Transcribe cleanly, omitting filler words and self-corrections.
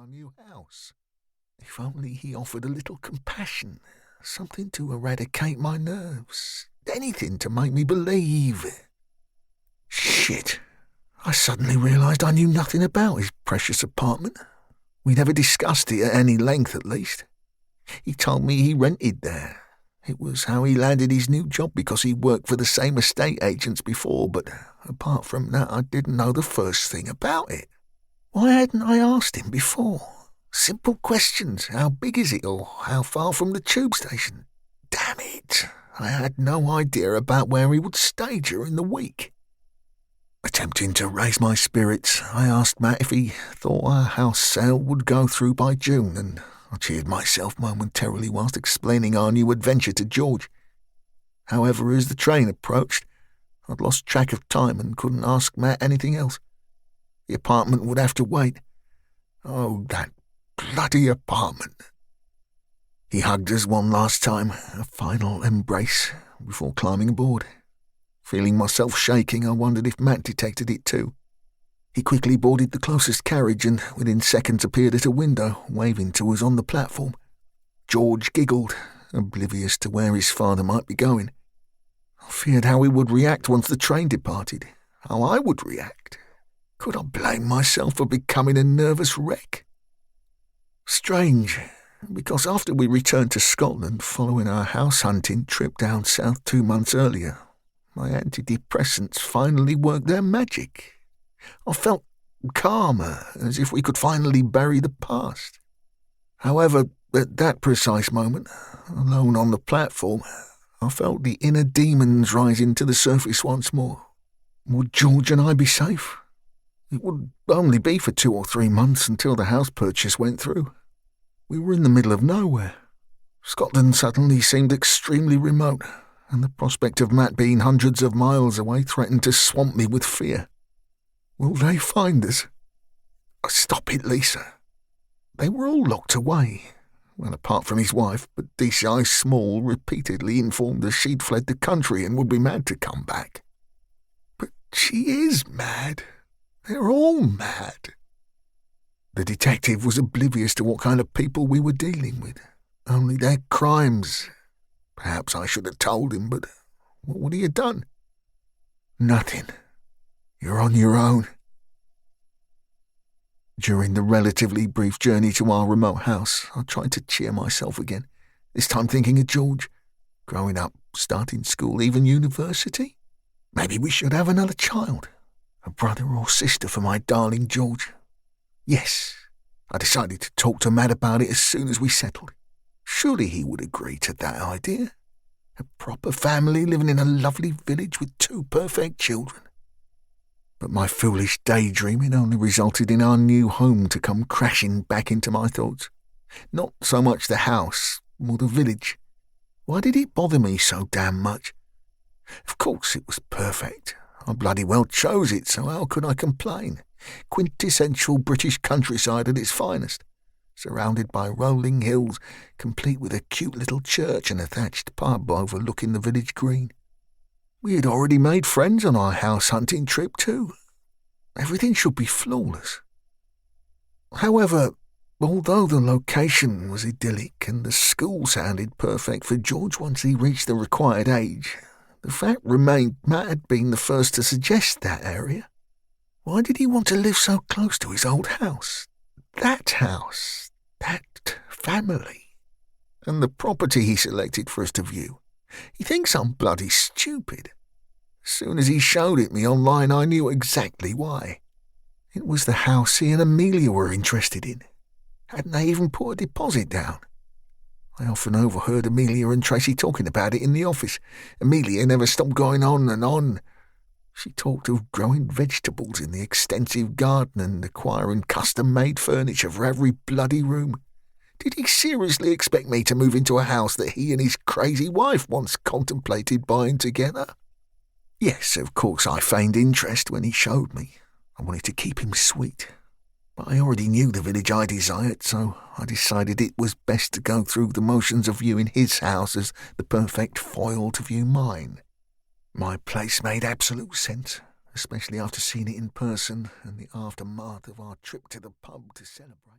new house. If only he offered a little compassion, something to eradicate my nerves, anything to make me believe. Shit. I suddenly realised I knew nothing about his precious apartment. We never discussed it at any length, at least. He told me he rented there. It was how he landed his new job because he worked for the same estate agents before, but apart from that I didn't know the first thing about it. Why hadn't I asked him before? Simple questions. How big is it, or how far from the tube station? Damn it. I had no idea about where he would stay during the week. Attempting to raise my spirits, I asked Matt if he thought our house sale would go through by June, and I cheered myself momentarily whilst explaining our new adventure to George. However, as the train approached, I'd lost track of time and couldn't ask Matt anything else. The apartment would have to wait. Oh, that bloody apartment. He hugged us one last time, a final embrace, before climbing aboard. Feeling myself shaking, I wondered if Matt detected it too. He quickly boarded the closest carriage and within seconds appeared at a window, waving to us on the platform. George giggled, oblivious to where his father might be going. I feared how he would react once the train departed, how I would react. Could I blame myself for becoming a nervous wreck? Strange, because after we returned to Scotland following our house hunting trip down south 2 months earlier, my antidepressants finally worked their magic. I felt calmer, as if we could finally bury the past. However, at that precise moment, alone on the platform, I felt the inner demons rising to the surface once more. Would George and I be safe? It would only be for 2 or 3 months until the house purchase went through. We were in the middle of nowhere. Scotland suddenly seemed extremely remote, and the prospect of Matt being hundreds of miles away threatened to swamp me with fear. Will they find us? Stop it, Lisa. They were all locked away. Well, apart from his wife, but DCI Small repeatedly informed us she'd fled the country and would be mad to come back. But she is mad. They're all mad. The detective was oblivious to what kind of people we were dealing with, only their crimes. Perhaps I should have told him, but what would he have done? Nothing. You're on your own. During the relatively brief journey to our remote house, I tried to cheer myself again, this time thinking of George. Growing up, starting school, even university? Maybe we should have another child, a brother or sister for my darling George. Yes, I decided to talk to Matt about it as soon as we settled. Surely he would agree to that idea. A proper family living in a lovely village with 2 perfect children. But my foolish daydreaming only resulted in our new home to come crashing back into my thoughts. Not so much the house, more the village. Why did it bother me so damn much? Of course it was perfect. I bloody well chose it, so how could I complain? Quintessential British countryside at its finest, surrounded by rolling hills, complete with a cute little church and a thatched pub overlooking the village green. We had already made friends on our house hunting trip too. Everything should be flawless. However, although the location was idyllic and the school sounded perfect for George once he reached the required age, the fact remained Matt had been the first to suggest that area. Why did he want to live so close to his old house? That house, that family, and the property he selected for us to view. He thinks I'm bloody stupid. As soon as he showed it me online, I knew exactly why. It was the house he and Amelia were interested in. Hadn't they even put a deposit down? I often overheard Amelia and Tracy talking about it in the office. Amelia never stopped going on and on. She talked of growing vegetables in the extensive garden and acquiring custom-made furniture for every bloody room. Did he seriously expect me to move into a house that he and his crazy wife once contemplated buying together? Yes, of course I feigned interest when he showed me. I wanted to keep him sweet. But I already knew the village I desired, so I decided it was best to go through the motions of viewing his house as the perfect foil to view mine. My place made absolute sense, especially after seeing it in person and the aftermath of our trip to the pub to celebrate.